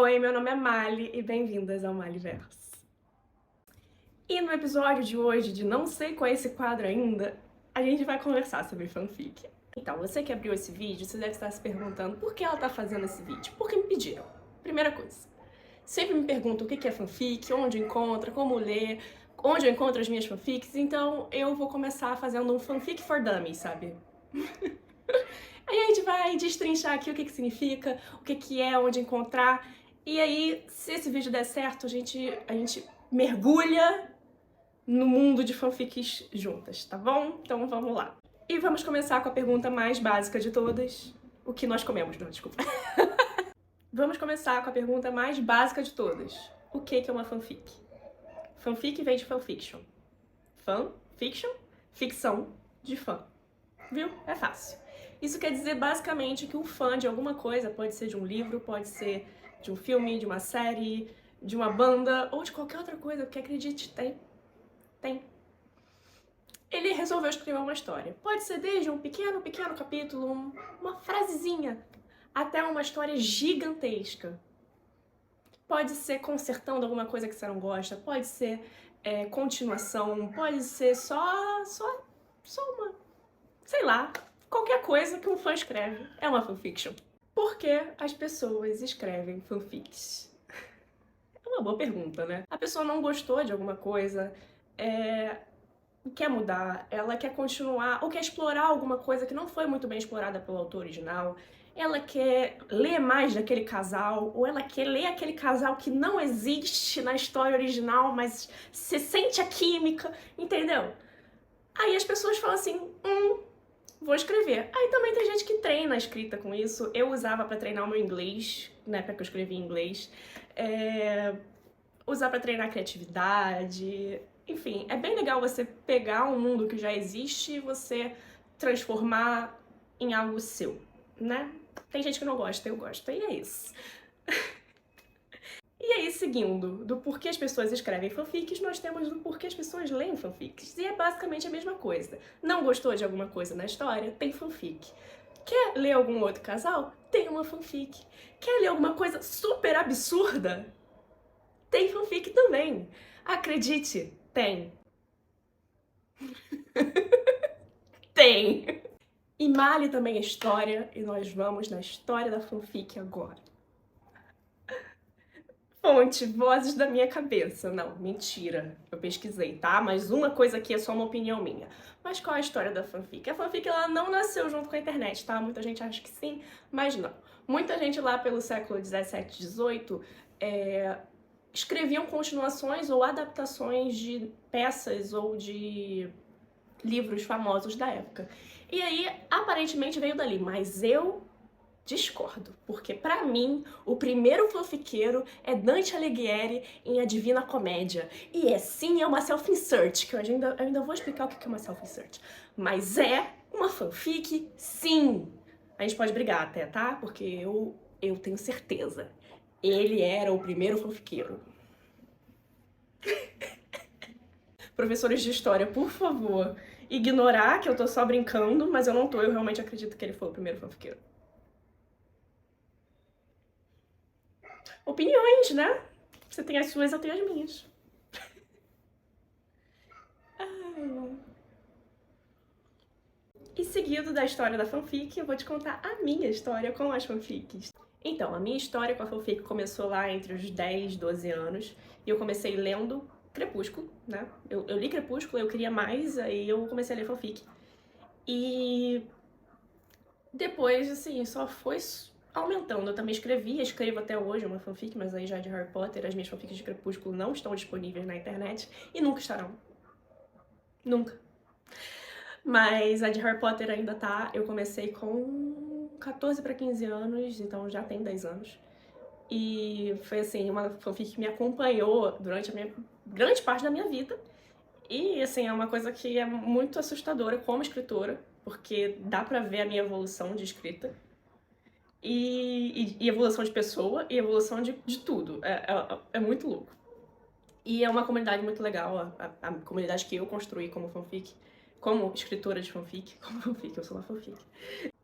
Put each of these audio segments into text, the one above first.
Oi, meu nome é Mali e bem-vindas ao Maliverso. E no episódio de hoje, de Não Sei Qual é esse quadro ainda, a gente vai conversar sobre fanfic. Então, você que abriu esse vídeo, você deve estar se perguntando por que ela tá fazendo esse vídeo. Porque me pediram. Primeira coisa, sempre me perguntam o que é fanfic, onde encontra, como ler, onde eu encontro as minhas fanfics, então eu vou começar fazendo um fanfic for dummies, sabe? Aí a gente vai destrinchar aqui o que significa, o que é, onde encontrar. E aí, se esse vídeo der certo, a gente mergulha no mundo de fanfics juntas, tá bom? Então vamos lá. E vamos começar com a pergunta mais básica de todas. O que nós comemos? Não, desculpa. Vamos começar com a pergunta mais básica de todas. O que é uma fanfic? Fanfic vem de fanfiction. Fanfiction? Ficção de fã. Viu? É fácil. Isso quer dizer basicamente que um fã de alguma coisa, pode ser de um livro, pode ser de um filme, de uma série, de uma banda ou de qualquer outra coisa, porque acredite, tem. Ele resolveu escrever uma história. Pode ser desde um pequeno capítulo, uma frasezinha, até uma história gigantesca. Pode ser consertando alguma coisa que você não gosta, pode ser continuação, pode ser só uma, sei lá, qualquer coisa que um fã escreve é uma fanfiction. Por que as pessoas escrevem fanfics? É uma boa pergunta, né? A pessoa não gostou de alguma coisa, quer mudar, ela quer continuar, ou quer explorar alguma coisa que não foi muito bem explorada pelo autor original, ela quer ler mais daquele casal, ou ela quer ler aquele casal que não existe na história original, mas você sente a química, entendeu? Aí as pessoas falam assim, vou escrever. Aí também tem gente que treina a escrita com isso. Eu usava pra treinar o meu inglês, na época que eu escrevia em inglês. Usar pra treinar a criatividade. Enfim, é bem legal você pegar um mundo que já existe e você transformar em algo seu, né? Tem gente que não gosta, eu gosto, e é isso. E aí, seguindo do porquê as pessoas escrevem fanfics, nós temos do porquê as pessoas leem fanfics. E é basicamente a mesma coisa. Não gostou de alguma coisa na história? Tem fanfic. Quer ler algum outro casal? Tem uma fanfic. Quer ler alguma coisa super absurda? Tem fanfic também. Acredite, tem. Tem! E Mali também é história, e nós vamos na história da fanfic agora. Fonte, vozes da minha cabeça. Não, mentira. Eu pesquisei, tá? Mas uma coisa aqui é só uma opinião minha. Mas qual é a história da fanfic? A fanfic, ela não nasceu junto com a internet, tá? Muita gente acha que sim, mas não. Muita gente lá pelo século 17, 18, escreviam continuações ou adaptações de peças ou de livros famosos da época. E aí, aparentemente, veio dali. Mas eu discordo, porque pra mim, o primeiro fanfiqueiro é Dante Alighieri em A Divina Comédia. E sim, é uma self-insert, que eu ainda vou explicar o que é uma self-insert. Mas é uma fanfic, sim! A gente pode brigar até, tá? Porque eu tenho certeza. Ele era o primeiro fanfiqueiro. Professores de história, por favor, ignorar que eu tô só brincando, mas eu não tô, eu realmente acredito que ele foi o primeiro fanfiqueiro. Opiniões, né? Você tem as suas, eu tenho as minhas. E seguido da história da fanfic, eu vou te contar a minha história com as fanfics. Então, a minha história com a fanfic começou lá entre os 10, 12 anos. E eu comecei lendo Crepúsculo, né? Eu li Crepúsculo, eu queria mais, aí eu comecei a ler fanfic. E depois, assim, só foi aumentando. Eu também escrevo até hoje uma fanfic, mas aí já de Harry Potter, as minhas fanfics de Crepúsculo não estão disponíveis na internet e nunca estarão. Nunca. Mas a de Harry Potter ainda tá. Eu comecei com 14 para 15 anos, então já tem 10 anos. E foi assim, uma fanfic que me acompanhou durante a minha grande parte da minha vida. E assim, é uma coisa que é muito assustadora como escritora, porque dá pra ver a minha evolução de escrita. E evolução de pessoa, e evolução de tudo. É muito louco. E é uma comunidade muito legal, a comunidade que eu construí como fanfic, como escritora de fanfic, eu sou uma fanfic.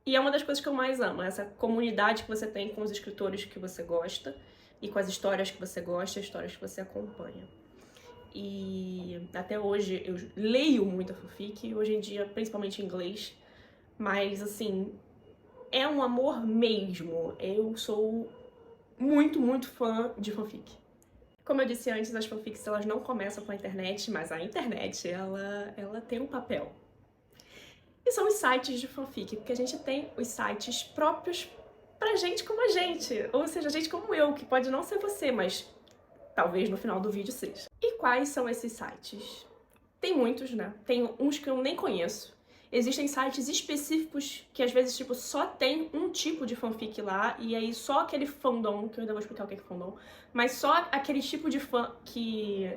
E é uma das coisas que eu mais amo, essa comunidade que você tem com os escritores que você gosta e com as histórias que você gosta, as histórias que você acompanha. E até hoje eu leio muita fanfic, hoje em dia principalmente em inglês, mas assim, é um amor mesmo. Eu sou muito, muito fã de fanfic. Como eu disse antes, as fanfics elas não começam com a internet, mas a internet ela tem um papel. E são os sites de fanfic, porque a gente tem os sites próprios pra gente como a gente, ou seja, gente como eu, que pode não ser você, mas talvez no final do vídeo seja. E quais são esses sites? Tem muitos, né? Tem uns que eu nem conheço. Existem sites específicos que às vezes, tipo, só tem um tipo de fanfic lá, e aí só aquele fandom, que eu ainda vou explicar o que é fandom, mas só aquele tipo de fã que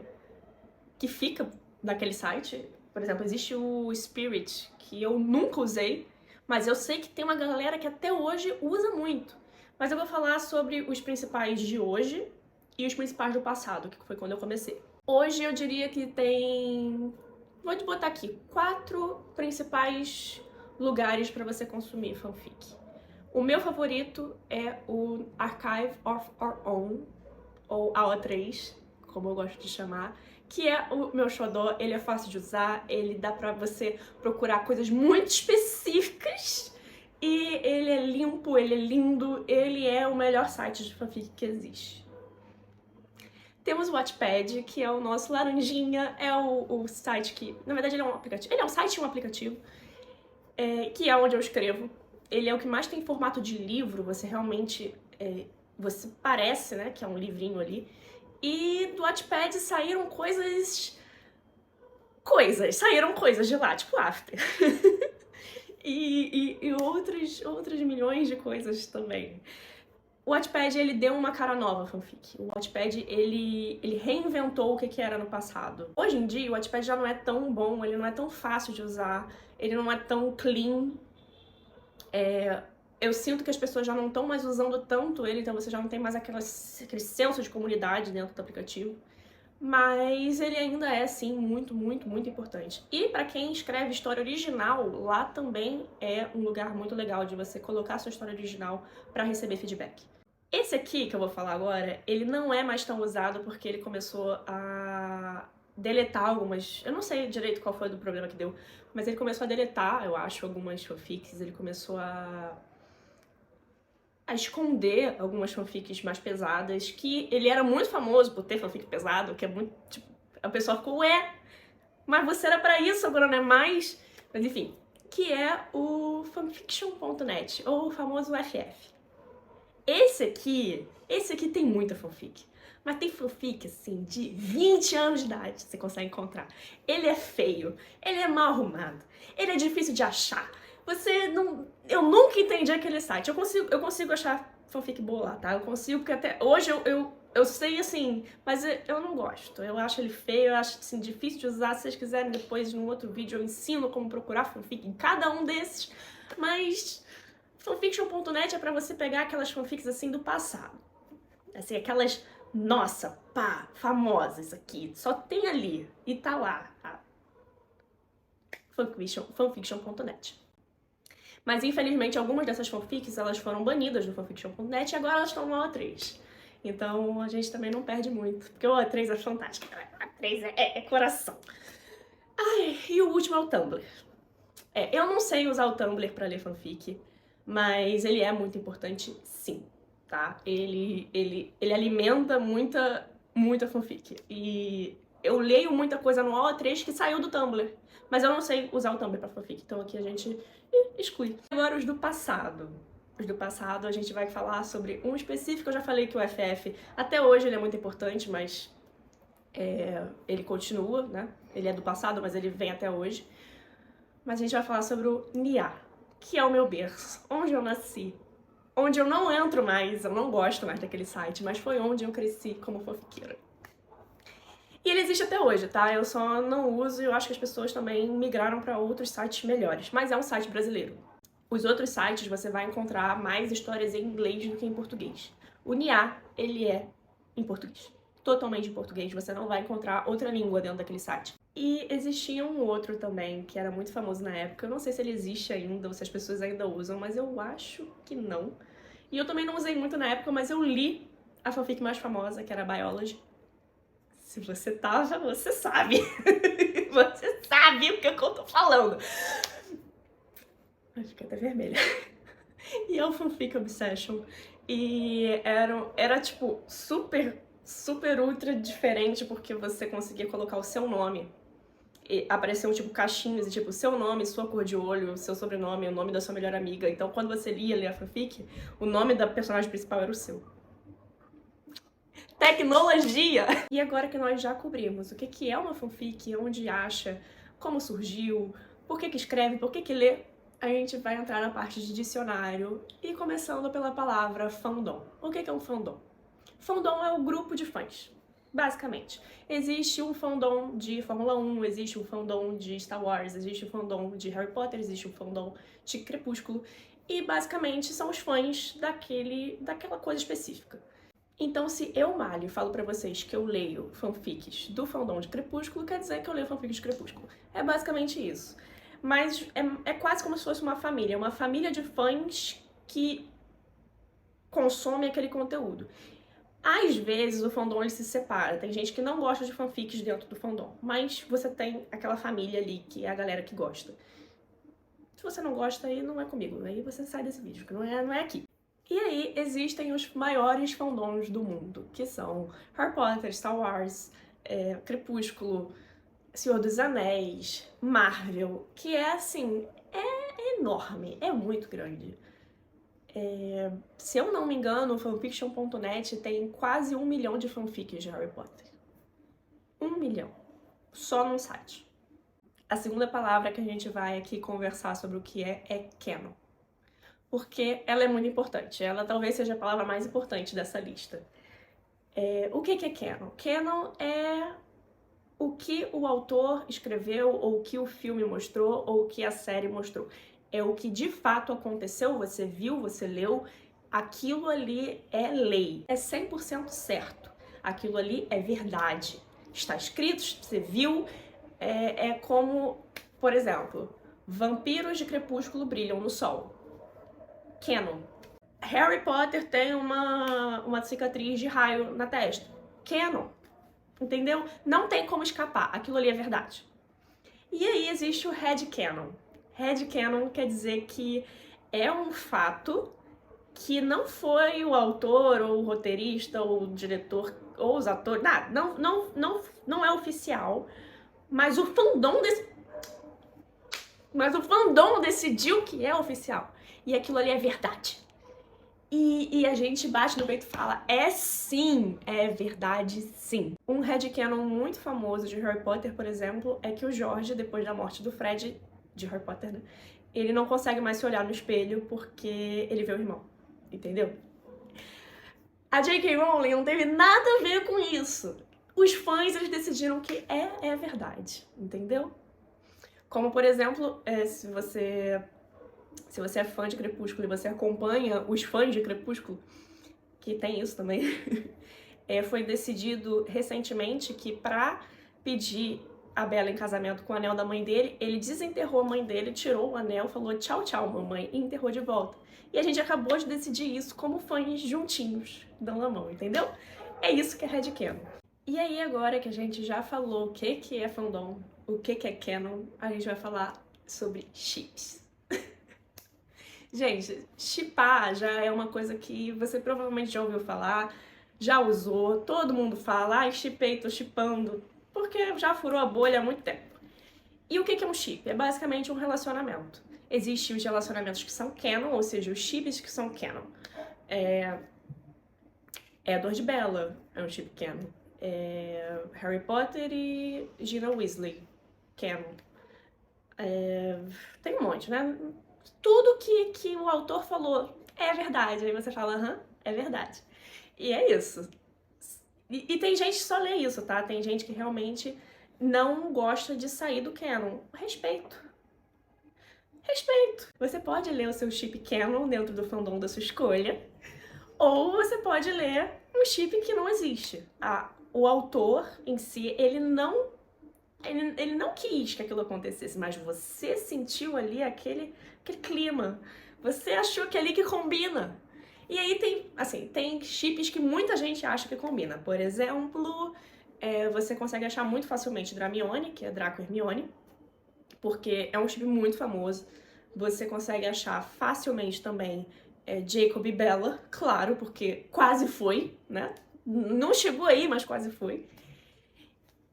fica naquele site. Por exemplo, existe o Spirit, que eu nunca usei, mas eu sei que tem uma galera que até hoje usa muito. Mas eu vou falar sobre os principais de hoje e os principais do passado, que foi quando eu comecei. Hoje eu diria que tem... Vou te botar aqui 4 principais lugares para você consumir fanfic. O meu favorito é o Archive of Our Own, ou AO3, como eu gosto de chamar, que é o meu xodó. Ele é fácil de usar, ele dá pra você procurar coisas muito específicas e ele é limpo, ele é lindo, ele é o melhor site de fanfic que existe. Temos o Wattpad, que é o nosso laranjinha, é o site que, na verdade, ele é um aplicativo. Ele é um site e um aplicativo, que é onde eu escrevo. Ele é o que mais tem formato de livro, você realmente, você parece, né, que é um livrinho ali. E do Wattpad saíram saíram coisas de lá, tipo After. e outras milhões de coisas também. O Wattpad, ele deu uma cara nova à fanfic. O Wattpad, ele reinventou o que era no passado. Hoje em dia, o Wattpad já não é tão bom, ele não é tão fácil de usar, ele não é tão clean. Eu sinto que as pessoas já não estão mais usando tanto ele, então você já não tem mais aquele senso de comunidade dentro do aplicativo. Mas ele ainda é, sim, muito, muito, muito importante. E para quem escreve história original, lá também é um lugar muito legal de você colocar sua história original para receber feedback. Esse aqui que eu vou falar agora, ele não é mais tão usado porque ele começou a deletar algumas... Eu não sei direito qual foi o problema que deu, mas ele começou a deletar, eu acho, algumas fanfics, ele começou a esconder algumas fanfics mais pesadas, que ele era muito famoso por ter fanfic pesado, que é muito, tipo, a pessoa ficou, ué, mas você era pra isso, agora não é mais? Mas enfim, que é o fanfiction.net, ou o famoso FF. Esse aqui tem muita fanfic, mas tem fanfic, assim, de 20 anos de idade, você consegue encontrar. Ele é feio, ele é mal arrumado, ele é difícil de achar. Eu nunca entendi aquele site. Eu consigo achar fanfic boa lá, tá? Eu consigo, porque até hoje eu sei, assim, mas eu não gosto. Eu acho ele feio, eu acho, assim, difícil de usar. Se vocês quiserem, depois, num outro vídeo, eu ensino como procurar fanfic em cada um desses. Mas fanfiction.net é pra você pegar aquelas fanfics, assim, do passado. Assim, aquelas, nossa, pá, famosas aqui. Só tem ali. E tá lá, tá? Fanfiction.net. Mas, infelizmente, algumas dessas fanfics, elas foram banidas do fanfiction.net e agora elas estão no AO3. Então, a gente também não perde muito, porque o AO3 é fantástico. O AO3 é coração. Ai, e o último é o Tumblr. Eu não sei usar o Tumblr pra ler fanfic, mas ele é muito importante, sim, tá? Ele alimenta muita fanfic. E eu leio muita coisa no AO3 que saiu do Tumblr, mas eu não sei usar o Tumblr pra fanfic, então aqui a gente exclui. Agora os do passado. Os do passado a gente vai falar sobre um específico. Eu já falei que o FF, até hoje ele é muito importante, mas ele continua, né? Ele é do passado, mas ele vem até hoje. Mas a gente vai falar sobre o Nia, que é o meu berço, onde eu nasci, onde eu não entro mais, eu não gosto mais daquele site, mas foi onde eu cresci como fanfiqueira. E ele existe até hoje, tá? Eu só não uso e eu acho que as pessoas também migraram para outros sites melhores. Mas é um site brasileiro. Os outros sites você vai encontrar mais histórias em inglês do que em português. O Nia, ele é em português. totalmente em português, você não vai encontrar outra língua dentro daquele site. E existia um outro também, que era muito famoso na época, eu não sei se ele existe ainda, ou se as pessoas ainda usam, mas eu acho que não. E eu também não usei muito na época, mas eu li a fanfic mais famosa, que era Biology. Se você tava, você sabe. Você sabe o que eu tô falando. Ai, fiquei até vermelha. E é o Fanfic Obsession. E era tipo, super ultra diferente, porque você conseguia colocar o seu nome. E apareciam, tipo, caixinhas, e, tipo, seu nome, sua cor de olho, seu sobrenome, o nome da sua melhor amiga. Então, quando você lia a fanfic, o nome da personagem principal era o seu. Tecnologia! E agora que nós já cobrimos o que é uma fanfic, onde acha, como surgiu, por que escreve, por que lê, a gente vai entrar na parte de dicionário e começando pela palavra fandom. O que é um fandom? Fandom é o grupo de fãs, basicamente. Existe um fandom de Fórmula 1, existe um fandom de Star Wars, existe um fandom de Harry Potter, existe um fandom de Crepúsculo, e basicamente são os fãs daquela coisa específica. Então, se eu, Mali, falo pra vocês que eu leio fanfics do fandom de Crepúsculo, quer dizer que eu leio fanfics de Crepúsculo. É basicamente isso. Mas é quase como se fosse uma família de fãs que consomem aquele conteúdo. Às vezes o fandom ele se separa, tem gente que não gosta de fanfics dentro do fandom, mas você tem aquela família ali que é a galera que gosta. Se você não gosta, aí não é comigo, aí você sai desse vídeo, que não é aqui. E aí existem os maiores fandoms do mundo, que são Harry Potter, Star Wars, Crepúsculo, Senhor dos Anéis, Marvel, que é assim, é enorme, é muito grande. Se eu não me engano, o fanfiction.net tem quase 1 milhão de fanfics de Harry Potter. 1 milhão. Só num site. A segunda palavra que a gente vai aqui conversar sobre o que é canon. Porque ela é muito importante. Ela talvez seja a palavra mais importante dessa lista. O que é canon? Canon é o que o autor escreveu, ou o que o filme mostrou, ou o que a série mostrou. É o que de fato aconteceu, você viu, você leu, aquilo ali é lei. É 100% certo. Aquilo ali é verdade. Está escrito, você viu, é como, por exemplo, vampiros de Crepúsculo brilham no sol. Canon. Harry Potter tem uma cicatriz de raio na testa. Canon. Entendeu? Não tem como escapar. Aquilo ali é verdade. E aí existe o headcanon. Headcanon quer dizer que é um fato que não foi o autor, ou o roteirista, ou o diretor, ou os atores, nada, não é oficial, mas o fandom decidiu que é oficial. E aquilo ali é verdade. E a gente bate no peito e fala, é sim, é verdade sim. Um headcanon muito famoso de Harry Potter, por exemplo, é que o George, depois da morte do Fred, de Harry Potter, né? Ele não consegue mais se olhar no espelho porque ele vê o irmão, entendeu? A J.K. Rowling não teve nada a ver com isso. Os fãs, eles decidiram que é verdade, entendeu? Como, por exemplo, se você é fã de Crepúsculo e você acompanha os fãs de Crepúsculo, que tem isso também, foi decidido recentemente que pra pedir a Bella em casamento com o anel da mãe dele, ele desenterrou a mãe dele, tirou o anel, falou tchau, tchau, mamãe, e enterrou de volta. E a gente acabou de decidir isso como fãs juntinhos, dando a mão, entendeu? É isso que é headcanon. E aí, agora que a gente já falou o que é fandom, o que é canon, a gente vai falar sobre chips. Gente, shippar já é uma coisa que você provavelmente já ouviu falar, já usou, todo mundo fala, ai, shippei, tô shippando, porque já furou a bolha há muito tempo. E o que é um chip? É basicamente um relacionamento. Existem os relacionamentos que são canon, ou seja, os chips que são canon. Edward e Bella é um chip canon. Harry Potter e Gina Weasley, canon. Tem um monte, né? Tudo que o autor falou é verdade. Aí você fala, aham, é verdade. E é isso. E tem gente que só lê isso, tá? Tem gente que realmente não gosta de sair do canon. Respeito. Respeito. Você pode ler o seu chip canon dentro do fandom da sua escolha, ou você pode ler um chip que não existe. o autor em si, ele não quis que aquilo acontecesse, mas você sentiu ali aquele clima. Você achou que é ali que combina. E aí tem chips que muita gente acha que combina. Por exemplo, você consegue achar muito facilmente Dramione, que é Draco e Hermione, porque é um chip muito famoso. Você consegue achar facilmente também Jacob e Bella, claro, porque quase foi, né? Não chegou aí, mas quase foi.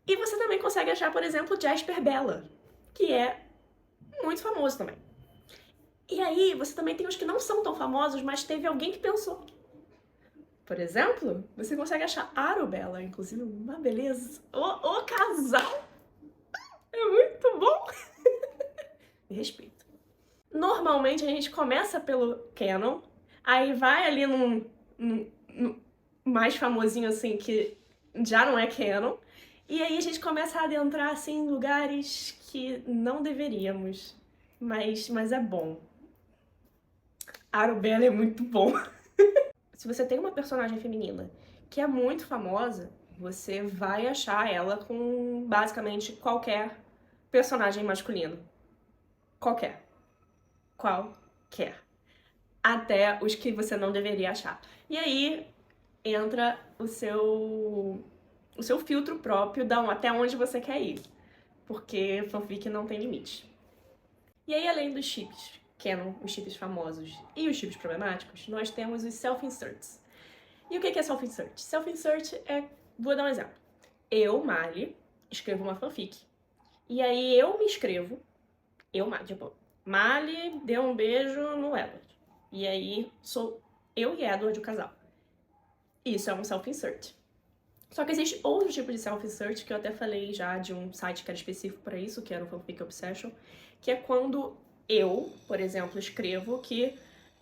E você também consegue achar, por exemplo, Jasper Bella, que é muito famoso também. E aí, você também tem os que não são tão famosos, mas teve alguém que pensou. Por exemplo, você consegue achar Arubella, inclusive uma beleza. O casal é muito bom. Me respeito. Normalmente a gente começa pelo canon, aí vai ali num mais famosinho assim, que já não é canon, e aí a gente começa a adentrar assim em lugares que não deveríamos, mas é bom. Arubella é muito bom. Se você tem uma personagem feminina que é muito famosa, você vai achar ela com basicamente qualquer personagem masculino. Qualquer. Qualquer. Até os que você não deveria achar. E aí entra o seu filtro próprio até onde você quer ir. Porque fanfic não tem limite. E aí, além dos chips canon, os chips famosos e os chips problemáticos, nós temos os self-inserts. E o que é self-insert? Self-insert vou dar um exemplo. Eu, Mali, escrevo uma fanfic. E aí eu me escrevo, tipo, Mali deu um beijo no Edward. E aí sou eu e Edward o casal. Isso é um self-insert. Só que existe outro tipo de self-insert que eu até falei já de um site que era específico para isso, que era o Fanfic Obsession, que é quando eu, por exemplo, escrevo que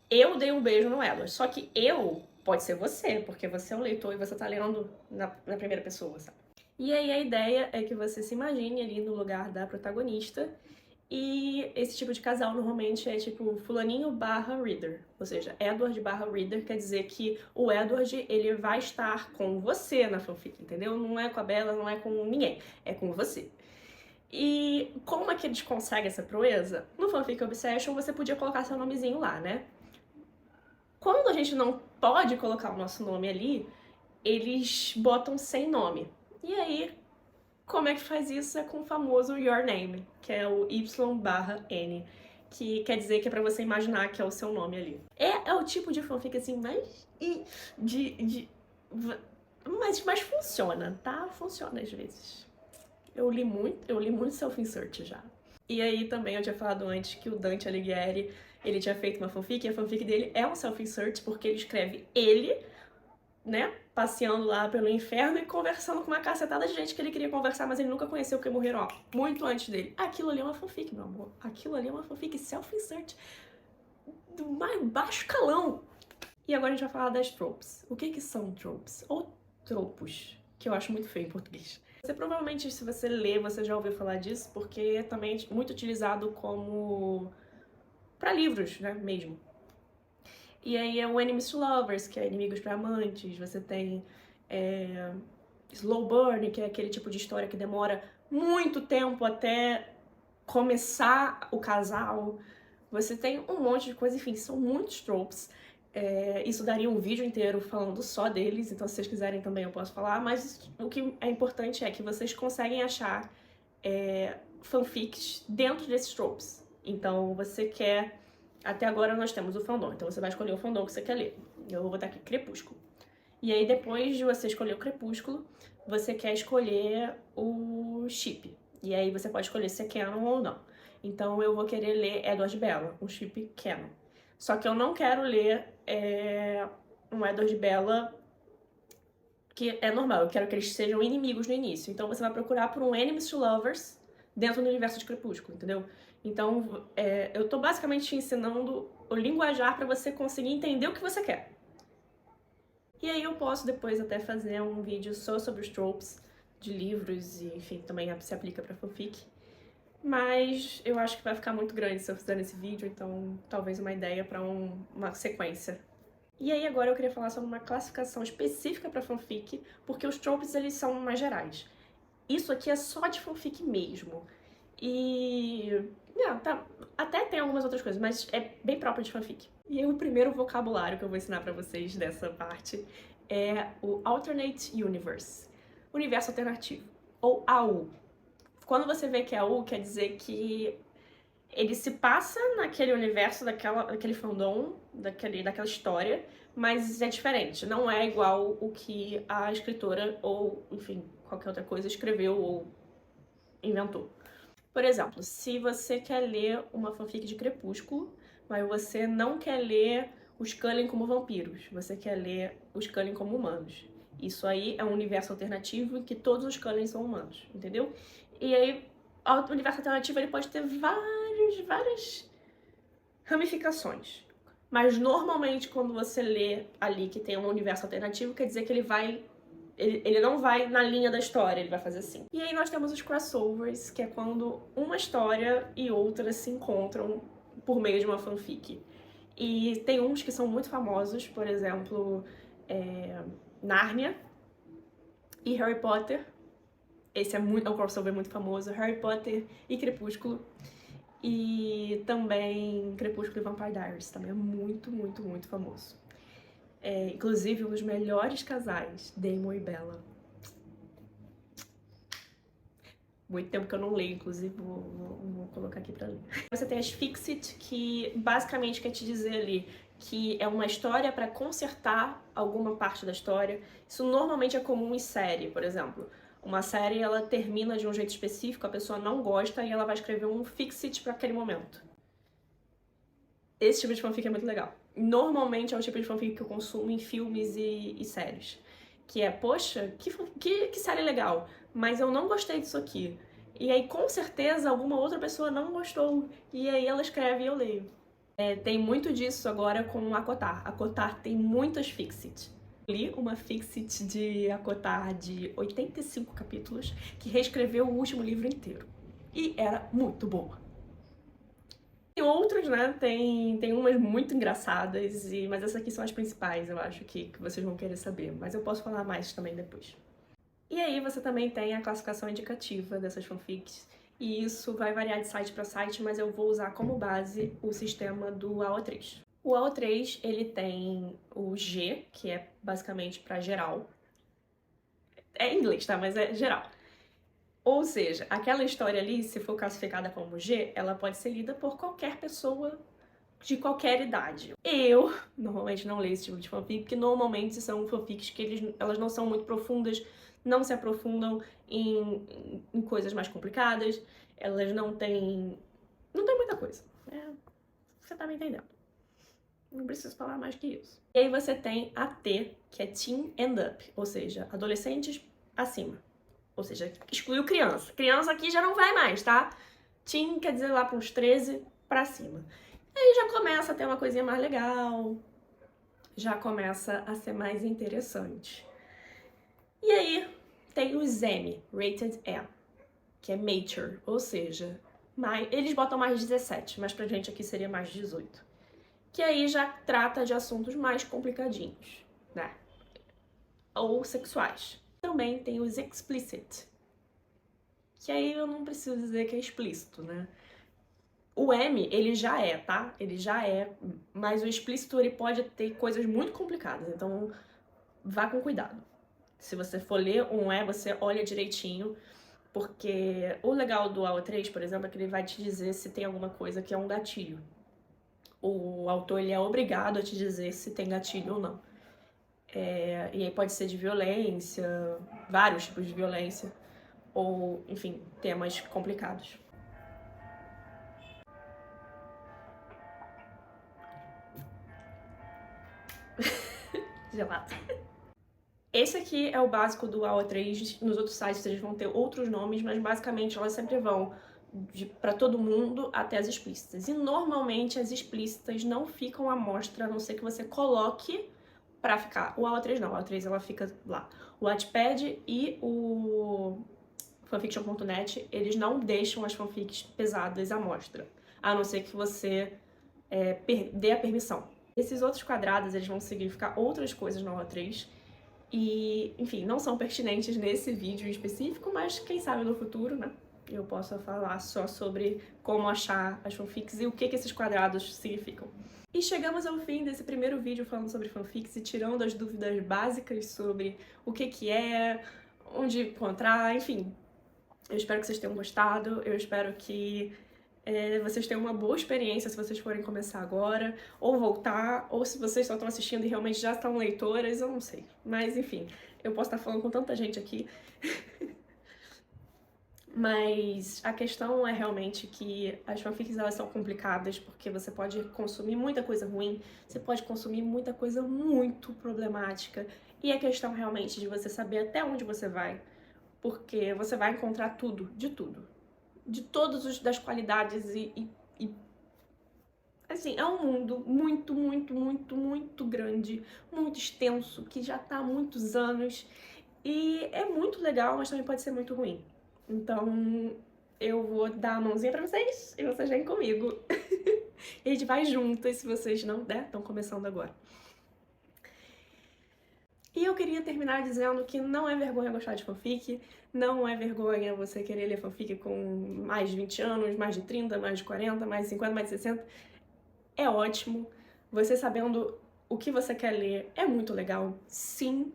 eu dei um beijo no Edward. Só que eu pode ser você, porque você é o leitor e você tá lendo na primeira pessoa, sabe? E aí a ideia é que você se imagine ali no lugar da protagonista. E esse tipo de casal normalmente é tipo fulaninho barra reader, ou seja, Edward barra reader quer dizer que o Edward ele vai estar com você na fanfic, entendeu? Não é com a Bella, não é com ninguém, é com você. E como é que eles conseguem essa proeza? No Fanfic Obsession você podia colocar seu nomezinho lá, né? Quando a gente não pode colocar o nosso nome ali, eles botam sem nome. E aí, como é que faz isso? É com o famoso your name, que é o Y/N, que quer dizer que é pra você imaginar que é o seu nome ali. É o tipo de fanfic assim, mais mas funciona, tá? Funciona às vezes. Eu li muito self-insert já. E aí também eu tinha falado antes que o Dante Alighieri, ele tinha feito uma fanfic, e a fanfic dele é um self-insert, porque ele escreve ele, né, passeando lá pelo inferno e conversando com uma cacetada de gente que ele queria conversar, mas ele nunca conheceu porque morreram, ó, muito antes dele. Aquilo ali é uma fanfic, meu amor. Aquilo ali é uma fanfic self-insert do mais baixo calão. E agora a gente vai falar das tropes. O que são tropes? Ou tropos, que eu acho muito feio em português. Você provavelmente, se você ler, você já ouviu falar disso, porque é também muito utilizado como para livros, né, mesmo. E aí é o Enemies to Lovers, que é inimigos para amantes. Você tem Slow Burn, que é aquele tipo de história que demora muito tempo até começar o casal. Você tem um monte de coisa, enfim, são muitos tropes. Isso daria um vídeo inteiro falando só deles, então se vocês quiserem também eu posso falar, mas o que é importante é que vocês conseguem achar fanfics dentro desses tropes. Então você quer... Até agora nós temos o fandom, então você vai escolher o fandom que você quer ler. Eu vou botar aqui Crepúsculo. E aí depois de você escolher o Crepúsculo, você quer escolher o chip. E aí você pode escolher se é canon ou não. Então eu vou querer ler Edward Bella, um chip canon. Só que eu não quero ler um Edward Bella que é normal, eu quero que eles sejam inimigos no início. Então você vai procurar por um Enemies to Lovers dentro do universo de Crepúsculo, entendeu? Então eu tô basicamente te ensinando o linguajar pra você conseguir entender o que você quer. E aí eu posso depois até fazer um vídeo só sobre os tropes de livros e, enfim, também se aplica pra fanfic. Mas eu acho que vai ficar muito grande se eu fizer esse vídeo, então talvez uma ideia pra uma sequência. E aí agora eu queria falar sobre uma classificação específica para fanfic, porque os tropes eles são mais gerais. Isso aqui é só de fanfic mesmo. E... tá, até tem algumas outras coisas, mas é bem próprio de fanfic. E aí o primeiro vocabulário que eu vou ensinar pra vocês dessa parte é o Alternate Universe, Universo Alternativo, ou AU. Quando você vê que é AU, quer dizer que ele se passa naquele universo, daquele fandom, daquela história, mas é diferente. Não é igual o que a escritora ou, enfim, qualquer outra coisa escreveu ou inventou. Por exemplo, se você quer ler uma fanfic de Crepúsculo, mas você não quer ler os Cullen como vampiros, você quer ler os Cullen como humanos. Isso aí é um universo alternativo em que todos os Cullen são humanos, entendeu? E aí, o universo alternativo ele pode ter várias ramificações. Mas normalmente quando você lê ali que tem um universo alternativo, quer dizer que ele não vai na linha da história, ele vai fazer assim. E aí nós temos os crossovers, que é quando uma história e outra se encontram por meio de uma fanfic. E tem uns que são muito famosos, por exemplo, Nárnia e Harry Potter. Esse é um crossover muito famoso, Harry Potter e Crepúsculo. E também Crepúsculo e Vampire Diaries, também é muito famoso. Inclusive, um dos melhores casais, Damon e Bella. Muito tempo que eu não leio, inclusive vou colocar aqui pra ler. Você tem as Fix-It, que basicamente quer te dizer ali que é uma história pra consertar alguma parte da história. Isso normalmente é comum em série, por exemplo. Uma série, ela termina de um jeito específico, a pessoa não gosta e ela vai escrever um Fix-It pra aquele momento. Esse tipo de fanfic é muito legal. Normalmente é o tipo de fanfic que eu consumo em filmes e séries. Que é, poxa, que série legal, mas eu não gostei disso aqui. E aí, com certeza, alguma outra pessoa não gostou. E aí ela escreve e eu leio. Tem muito disso agora com a Kotar. A Kotar tem muitas Fix-It. Li uma Fix-It de Akotar de 85 capítulos que reescreveu o último livro inteiro. E era muito boa. Tem outras, né? Tem umas muito engraçadas, mas essas aqui são as principais, eu acho, que vocês vão querer saber. Mas eu posso falar mais também depois. E aí você também tem a classificação indicativa dessas fanfics. E isso vai variar de site para site, mas eu vou usar como base o sistema do AO3. O AO3, ele tem o G, que é basicamente para geral. É em inglês, tá? Mas é geral. Ou seja, aquela história ali, se for classificada como G, ela pode ser lida por qualquer pessoa de qualquer idade. Eu, normalmente, não leio esse tipo de fanfic, porque normalmente são fanfics que elas não são muito profundas, não se aprofundam em coisas mais complicadas, elas não têm muita coisa. Você tá me entendendo. Não preciso falar mais que isso. E aí você tem a T, que é Teen and Up, ou seja, adolescentes acima. Ou seja, excluiu criança. Criança aqui já não vai mais, tá? Teen quer dizer lá para uns 13 pra cima. Aí já começa a ter uma coisinha mais legal, já começa a ser mais interessante. E aí tem os M, Rated M, que é Mature, ou seja, eles botam mais 17, mas pra gente aqui seria mais 18. Que aí já trata de assuntos mais complicadinhos, né? Ou sexuais. Também tem os Explicit, que aí eu não preciso dizer que é explícito, né? O M, ele já é, tá? Ele já é, mas o explícito, ele pode ter coisas muito complicadas, então vá com cuidado. Se você for ler um E, você olha direitinho, porque o legal do AO3, por exemplo, é que ele vai te dizer se tem alguma coisa que é um gatilho. O autor, ele é obrigado a te dizer se tem gatilho ou não. E aí pode ser de violência, vários tipos de violência, ou, enfim, temas complicados. Gelado. Esse aqui é o básico do AO3, nos outros sites eles vão ter outros nomes, mas basicamente elas sempre vão para todo mundo até as explícitas. E normalmente as explícitas não ficam à mostra, a não ser que você coloque pra ficar. O AO3 não, o AO3 ela fica lá. O Wattpad e o fanfiction.net, eles não deixam as fanfics pesadas à mostra, a não ser que você dê a permissão. Esses outros quadrados, eles vão significar outras coisas na OA3 e, enfim, não são pertinentes nesse vídeo em específico, mas quem sabe no futuro, né? Eu posso falar só sobre como achar as fanfics e o que esses quadrados significam. E chegamos ao fim desse primeiro vídeo falando sobre fanfics e tirando as dúvidas básicas sobre o que é, onde encontrar, enfim. Eu espero que vocês tenham gostado, eu espero que vocês tenham uma boa experiência se vocês forem começar agora, ou voltar, ou se vocês só estão assistindo e realmente já estão leitoras, eu não sei. Mas, enfim, eu posso estar falando com tanta gente aqui. Mas a questão é realmente que as fanfics, elas são complicadas porque você pode consumir muita coisa ruim, você pode consumir muita coisa muito problemática, e a questão realmente de você saber até onde você vai, porque você vai encontrar tudo, de todas das qualidades assim, é um mundo muito grande, muito extenso, que já tá há muitos anos, e é muito legal, mas também pode ser muito ruim. Então, eu vou dar a mãozinha pra vocês e vocês vêm comigo. E a gente vai juntas, se vocês não estão começando agora. E eu queria terminar dizendo que não é vergonha gostar de fanfic, não é vergonha você querer ler fanfic com mais de 20 anos, mais de 30, mais de 40, mais de 50, mais de 60. É ótimo. Você sabendo o que você quer ler é muito legal, sim.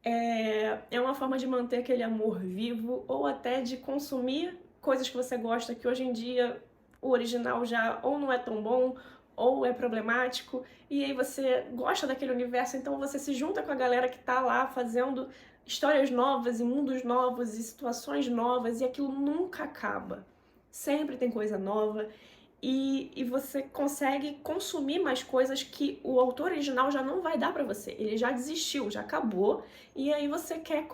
É uma forma de manter aquele amor vivo ou até de consumir coisas que você gosta, que hoje em dia o original já ou não é tão bom ou é problemático, e aí você gosta daquele universo, então você se junta com a galera que tá lá fazendo histórias novas e mundos novos e situações novas, e aquilo nunca acaba. Sempre tem coisa nova. E você consegue consumir mais coisas que o autor original já não vai dar pra você. Ele já desistiu, já acabou, e aí você quer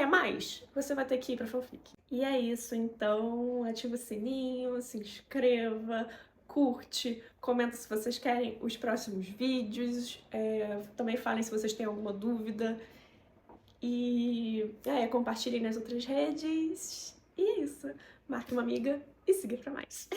mais. Você vai ter que ir pra fanfic. E é isso, então ativa o sininho, se inscreva, curte, comenta se vocês querem os próximos vídeos, também falem se vocês têm alguma dúvida, e compartilhem nas outras redes. E é isso. Marque uma amiga e siga pra mais.